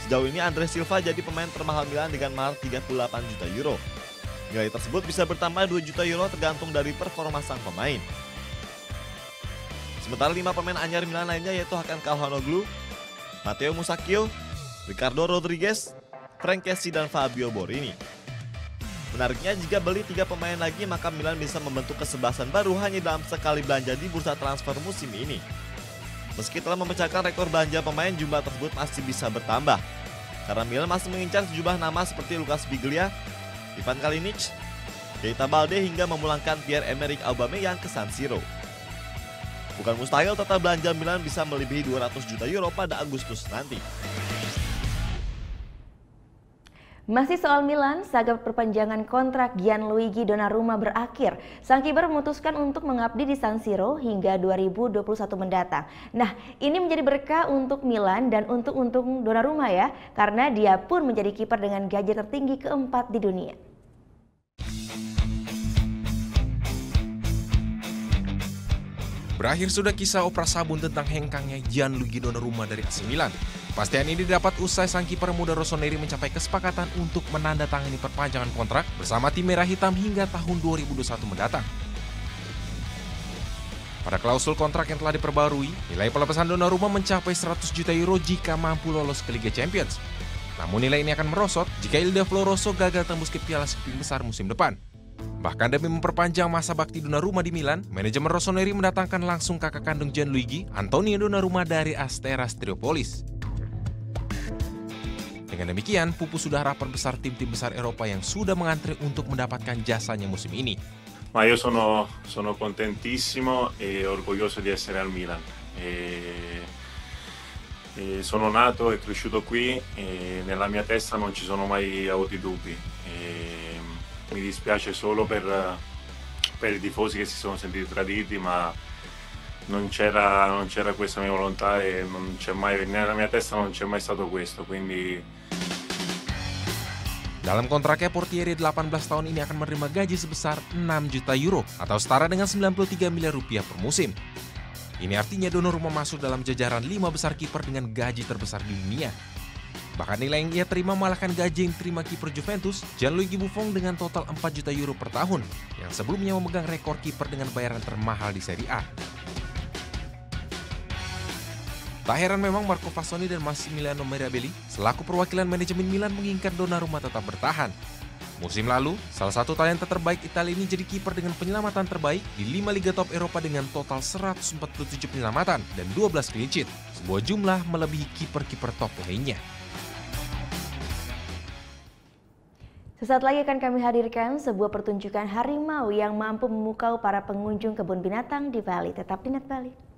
Sejauh ini Andre Silva jadi pemain termahal Milan dengan mahar 38 juta euro. Nilai tersebut bisa bertambah 2 juta euro tergantung dari performa sang pemain. Sementara 5 pemain anyar Milan lainnya yaitu Hakan Calhanoglu, Matteo Musacchio, Ricardo Rodriguez, Frank Kessie, dan Fabio Borini. Menariknya, jika beli 3 pemain lagi maka Milan bisa membentuk kesebelasan baru hanya dalam sekali belanja di bursa transfer musim ini. Meski telah memecahkan rekor belanja pemain, jumlah tersebut masih bisa bertambah. Karena Milan masih mengincar sejumlah nama seperti Lucas Biglia, Ivan Kalinic, Keita Balde hingga memulangkan Pierre-Emerick Aubameyang ke San Siro. Bukan mustahil total belanja Milan bisa melebihi 200 juta euro pada Agustus nanti. Masih soal Milan, saga perpanjangan kontrak Gianluigi Donnarumma berakhir. Sang kiper memutuskan untuk mengabdi di San Siro hingga 2021 mendatang. Nah, ini menjadi berkah untuk Milan dan untuk Donnarumma ya, karena dia pun menjadi kiper dengan gaji tertinggi keempat di dunia. Berakhir sudah kisah opera sabun tentang hengkangnya Gianluigi Donnarumma dari AC Milan. Kepastian ini didapat usai sang kiper muda Rossoneri mencapai kesepakatan untuk menandatangani perpanjangan kontrak bersama tim Merah Hitam hingga tahun 2021 mendatang. Pada klausul kontrak yang telah diperbarui, nilai pelepasan Donnarumma mencapai 100 juta euro jika mampu lolos ke Liga Champions. Namun nilai ini akan merosot jika Il Diavolo Rosso gagal tembus ke Piala Skupi Besar musim depan. Bahkan demi memperpanjang masa bakti Donnarumma di Milan, manajemen Rossoneri mendatangkan langsung kakak kandung Gianluigi, Antonio Donnarumma dari Asteras Triopolis. Dengan demikian, Pupu sudah rapor besar tim-tim besar Eropa yang sudah mengantri untuk mendapatkan jasanya musim ini. Ma io sono contentissimo e orgoglioso di essere al Milan. Sono nato e cresciuto qui e nella mia testa non ci sono mai avuti dubbi. Mi dispiace solo per i tifosi che si sono sentiti traditi, ma non c'era questa mia volontà e non c'è mai, nella mia testa non c'è mai stato questo, quindi. Dalam kontraknya, Portieri 18 tahun ini akan menerima gaji sebesar 6 juta euro atau setara dengan 93 miliar rupiah per musim. Ini artinya Donnarumma masuk dalam jajaran 5 besar kiper dengan gaji terbesar di dunia. Bahkan nilai yang ia terima mengalahkan gaji yang diterima kiper Juventus, Gianluigi Buffon dengan total 4 juta euro per tahun, yang sebelumnya memegang rekor kiper dengan bayaran termahal di Serie A. Tak heran memang Marco Fasoni dan Massimiliano Mirabelli selaku perwakilan manajemen Milan menginginkan Donnarumma tetap bertahan. Musim lalu, salah satu talenta terbaik Italia ini jadi kiper dengan penyelamatan terbaik di 5 liga top Eropa dengan total 147 penyelamatan dan 12 clean sheet, sebuah jumlah melebihi kiper-kiper top lainnya. Sesaat lagi akan kami hadirkan sebuah pertunjukan harimau yang mampu memukau para pengunjung kebun binatang di Bali. Tetap di Net Bali.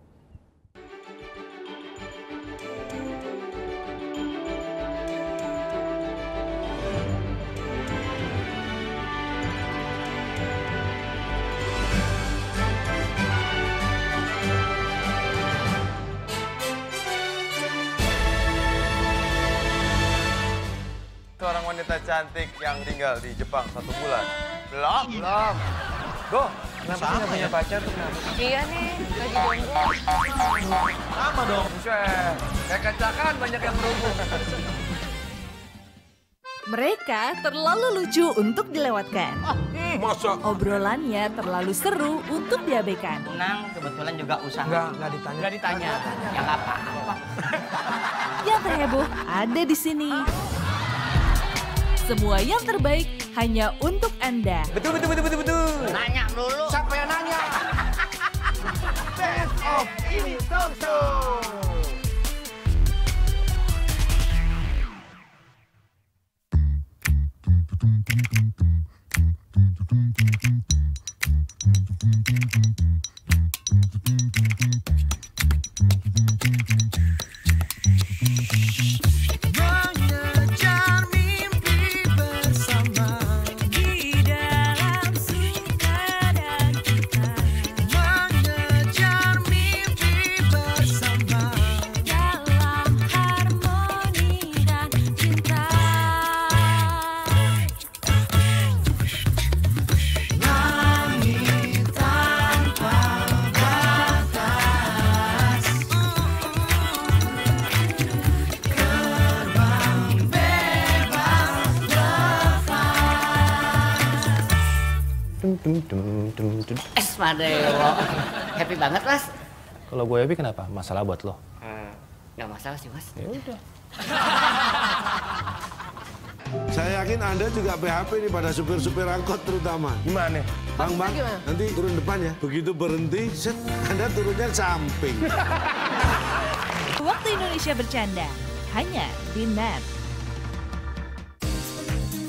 Seorang wanita cantik yang tinggal di Jepang 1 bulan. Belum. Go, kenapa nggak punya pacar tuh? Iya nih, lagi jomblo. Sama dong. Buset, kayak kacakan banyak yang berhubung. Mereka terlalu lucu untuk dilewatkan. Masa? Obrolannya terlalu seru untuk diabaikan. Nang kebetulan juga usaha. Nggak ditanya. Nggak ditanya. Ya nggak apa-apa. Yang terheboh ada di sini. Semua yang terbaik hanya untuk Anda. Betul. Nanya dulu. Siapa yang nanya? Best of ini talk show. Esmadewo. Happy banget, Mas. Kalau gue happy kenapa? Masalah buat lo? Nggak masalah sih, Mas. Ya udah. Saya yakin Anda juga PHP nih pada supir-supir angkot terutama. Gimana? Bang, nanti turun depan ya. Begitu berhenti, set, Anda turunnya samping. Waktu Indonesia bercanda, hanya di Net.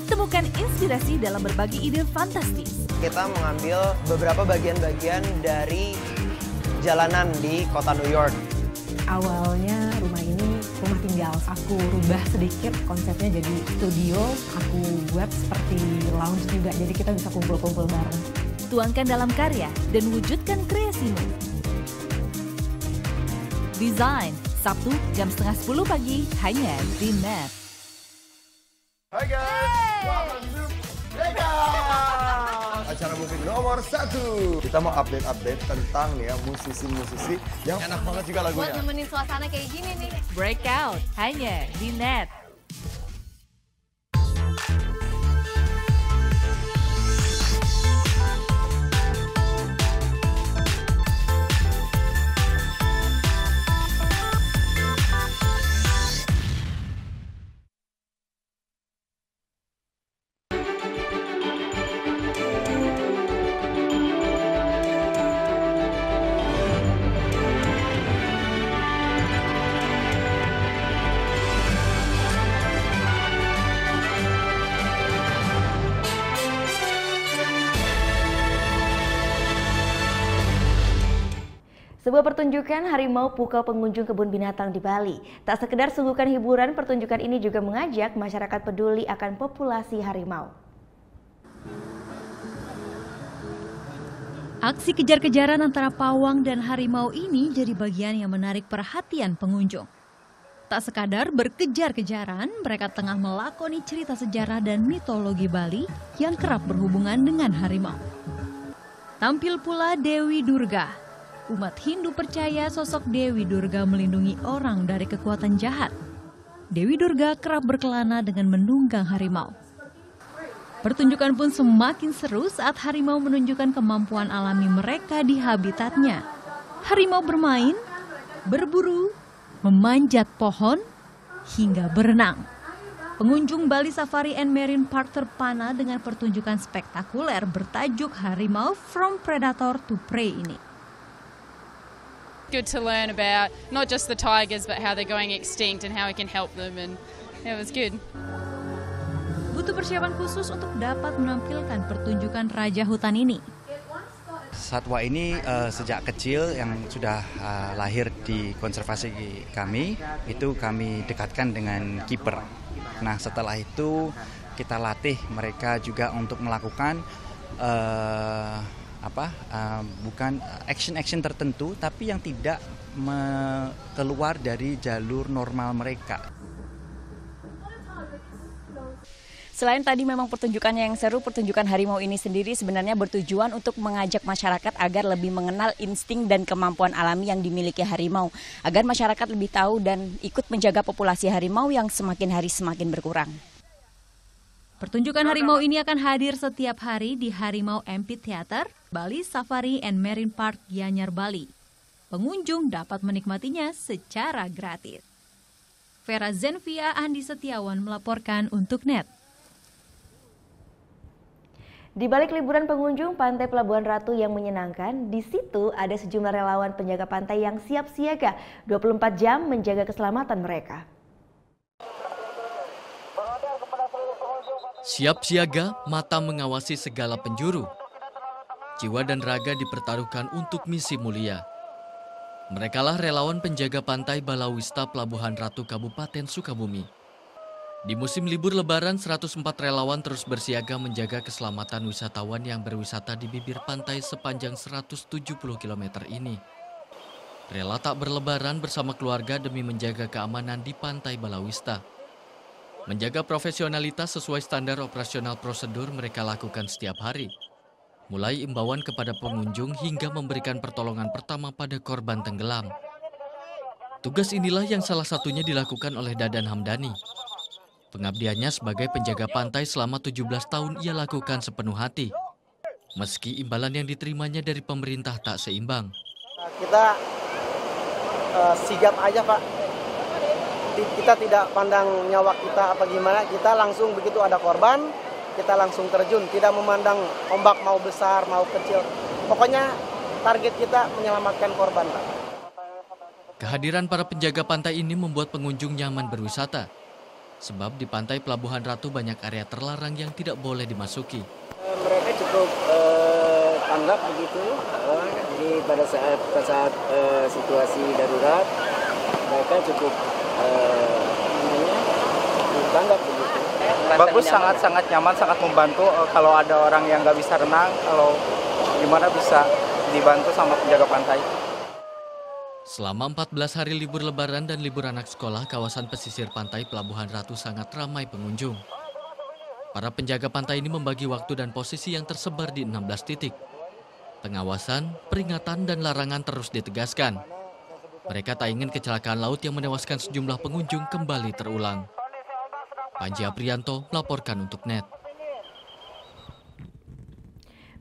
Temukan inspirasi dalam berbagi ide fantastis. Kita mengambil beberapa bagian-bagian dari jalanan di kota New York. Awalnya rumah ini rumah tinggal. Aku rubah sedikit konsepnya jadi studio. Aku buat seperti lounge juga, jadi kita bisa kumpul-kumpul bareng. Tuangkan dalam karya dan wujudkan kreasimu. Design, Sabtu jam 9:30 pagi, hanya di Net. Hai guys, welcome to Breakout, acara musik nomor 1. Kita mau update tentang ya musisi-musisi yang enak banget juga lagunya. Buat nemenin suasana kayak gini nih. Breakout, hanya di Net. Sebuah pertunjukan harimau pukau pengunjung kebun binatang di Bali. Tak sekedar suguhkan hiburan, pertunjukan ini juga mengajak masyarakat peduli akan populasi harimau. Aksi kejar-kejaran antara pawang dan harimau ini jadi bagian yang menarik perhatian pengunjung. Tak sekadar berkejar-kejaran, mereka tengah melakoni cerita sejarah dan mitologi Bali yang kerap berhubungan dengan harimau. Tampil pula Dewi Durga. Umat Hindu percaya sosok Dewi Durga melindungi orang dari kekuatan jahat. Dewi Durga kerap berkelana dengan menunggang harimau. Pertunjukan pun semakin seru saat harimau menunjukkan kemampuan alami mereka di habitatnya. Harimau bermain, berburu, memanjat pohon, hingga berenang. Pengunjung Bali Safari and Marine Park terpana dengan pertunjukan spektakuler bertajuk Harimau From Predator to Prey ini. Good to learn about not just the tigers but how they're going extinct and how we can help them, and it was good. Butuh persiapan khusus untuk dapat menampilkan pertunjukan Raja Hutan ini. Satwa ini sejak kecil yang sudah lahir di konservasi kami, itu kami dekatkan dengan kiper. Nah, setelah itu kita latih mereka juga untuk melakukan bukan action tertentu, tapi yang tidak keluar dari jalur normal mereka. Selain tadi memang pertunjukannya yang seru, pertunjukan harimau ini sendiri sebenarnya bertujuan untuk mengajak masyarakat agar lebih mengenal insting dan kemampuan alami yang dimiliki harimau, agar masyarakat lebih tahu dan ikut menjaga populasi harimau yang semakin hari semakin berkurang. Pertunjukan harimau ini akan hadir setiap hari di Harimau Amphitheater, Bali Safari and Marine Park, Gianyar, Bali. Pengunjung dapat menikmatinya secara gratis. Vera Zenvia, Andi Setiawan melaporkan untuk NET. Di balik liburan pengunjung Pantai Pelabuhan Ratu yang menyenangkan, di situ ada sejumlah relawan penjaga pantai yang siap siaga 24 jam menjaga keselamatan mereka. Siap siaga, mata mengawasi segala penjuru. Jiwa dan raga dipertaruhkan untuk misi mulia. Merekalah relawan penjaga pantai Balawista Pelabuhan Ratu Kabupaten Sukabumi. Di musim libur Lebaran, 104 relawan terus bersiaga menjaga keselamatan wisatawan yang berwisata di bibir pantai sepanjang 170 km ini. Rela tak berlebaran bersama keluarga demi menjaga keamanan di Pantai Balawista. Menjaga profesionalitas sesuai standar operasional prosedur mereka lakukan setiap hari. Mulai imbauan kepada pengunjung hingga memberikan pertolongan pertama pada korban tenggelam. Tugas inilah yang salah satunya dilakukan oleh Dadan Hamdani. Pengabdiannya sebagai penjaga pantai selama 17 tahun ia lakukan sepenuh hati. Meski imbalan yang diterimanya dari pemerintah tak seimbang. Kita sigap aja, Pak. Kita tidak pandang nyawa kita apa gimana, kita langsung begitu ada korban, kita langsung terjun, tidak memandang ombak mau besar, mau kecil. Pokoknya target kita menyelamatkan korban, Pak. Kehadiran para penjaga pantai ini membuat pengunjung nyaman berwisata. Sebab di Pantai Pelabuhan Ratu banyak area terlarang yang tidak boleh dimasuki. Mereka cukup tanggap begitu, jadi pada saat situasi darurat, mereka cukup tanggap begitu. Bagus, sangat nyaman, sangat membantu. Kalau ada orang yang nggak bisa renang, kalau gimana bisa dibantu sama penjaga pantai. Selama 14 hari libur Lebaran dan libur anak sekolah, kawasan pesisir Pantai Pelabuhan Ratu sangat ramai pengunjung. Para penjaga pantai ini membagi waktu dan posisi yang tersebar di 16 titik. Pengawasan, peringatan, dan larangan terus ditegaskan. Mereka tak ingin kecelakaan laut yang menewaskan sejumlah pengunjung kembali terulang. Panji Aprianto melaporkan untuk NET.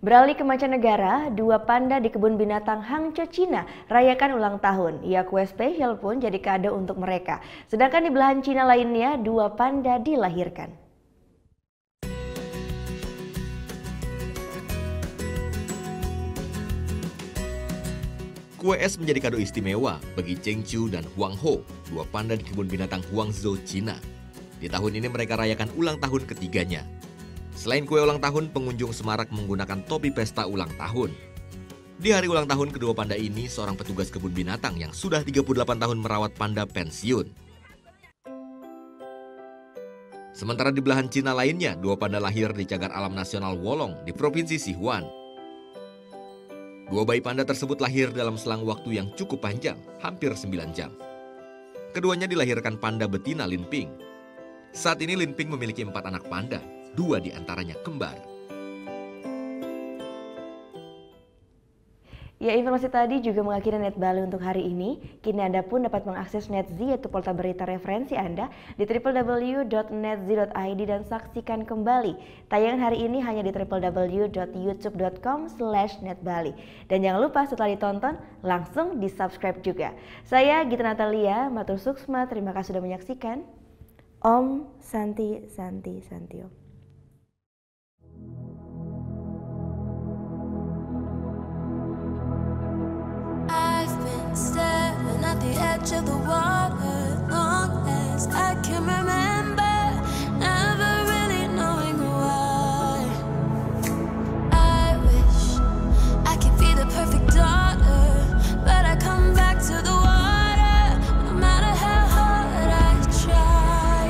Beralih ke mancanegara, 2 panda di kebun binatang Hangzhou, Cina rayakan ulang tahun. Ya, kue spesial pun jadi kado untuk mereka. Sedangkan di belahan Cina lainnya, 2 panda dilahirkan. Kue es menjadi kado istimewa bagi Cheng Chu dan Huang Ho, 2 panda di kebun binatang Huangzhou, Cina. Di tahun ini mereka rayakan ulang tahun ketiganya. Selain kue ulang tahun, pengunjung semarak menggunakan topi pesta ulang tahun. Di hari ulang tahun kedua panda ini, seorang petugas kebun binatang yang sudah 38 tahun merawat panda pensiun. Sementara di belahan Cina lainnya, 2 panda lahir di Cagar Alam Nasional Wolong di Provinsi Sichuan. 2 bayi panda tersebut lahir dalam selang waktu yang cukup panjang, hampir 9 jam. Keduanya dilahirkan panda betina Lin Ping. Saat ini Lin Ping memiliki 4 anak panda, 2 diantaranya kembar. Ya, informasi tadi juga mengakhiri Net Bali untuk hari ini. Kini Anda pun dapat mengakses NetZ, yaitu portal berita referensi Anda di www.netz.id dan saksikan kembali tayangan hari ini hanya di www.youtube.com/netbali. Dan jangan lupa setelah ditonton langsung di-subscribe juga. Saya Gita Natalia, matur suksma, terima kasih sudah menyaksikan. Om Santi Santi Santio. Staring at the edge of the water long as I can remember, never really knowing why. I wish I could be the perfect daughter, but I come back to the water no matter how hard I try.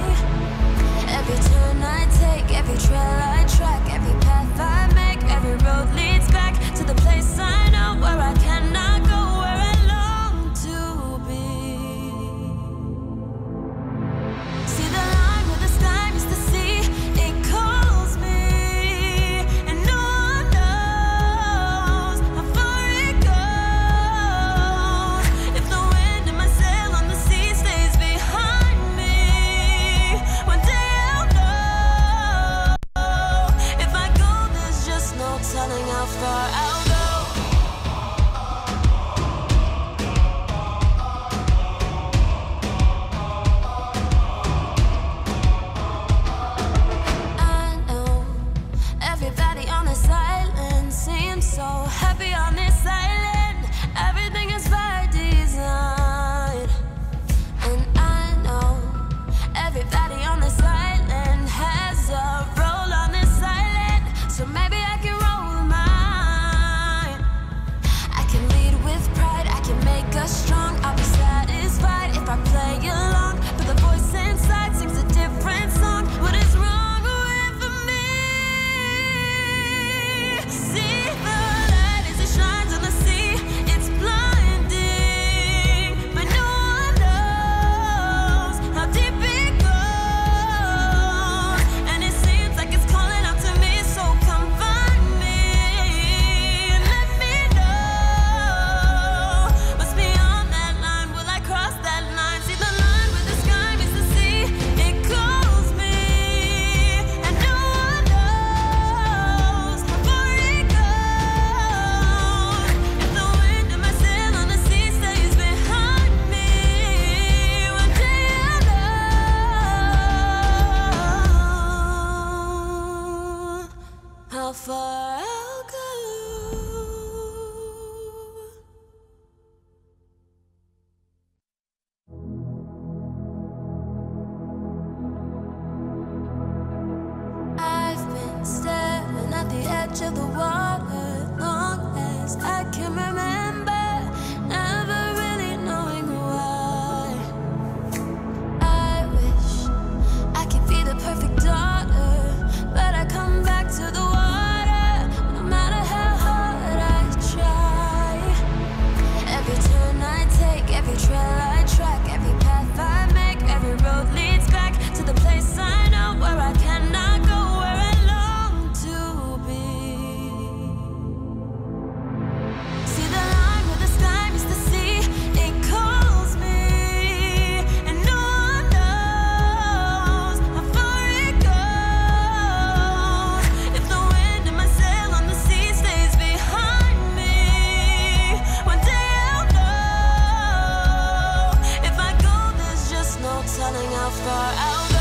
Every turn I take, every trail I track, every path I make, every road leads back to the place I know where I cannot go, where I telling how far I'll go. I know everybody on this island seems so happy on this island. Everything is by design. And I know everybody on this island has a role on this island. So maybe I can strong, I'll be satisfied if I play along, but the voice inside sings a different song. What is wrong with me? See the light as it shines on the sea. It's blinding, but no one knows how deep it goes. And it seems like it's calling out to me, so come find me and let me know what's beyond that line. Will I cross that line? See the line where the sky meets the sea. It calls me, and no one knows how far it goes. If the wind in my sail on the sea stays behind me, one day I'll know how far I'll go. I've been staring at the edge of the water long as I can remember, never really knowing why. I wish I could be the perfect daughter, but I come back to the water no matter how hard I try. Every turn I take, every trail I track, every path I make, every road leads back to the place I know where I cannot go, where I long to be. See the line where the sky meets the sea. It calls me, and no one knows how far it goes. If the wind in my sail on the sea stays behind me, one day I'll know. If I go, there's just no telling how far I'll go.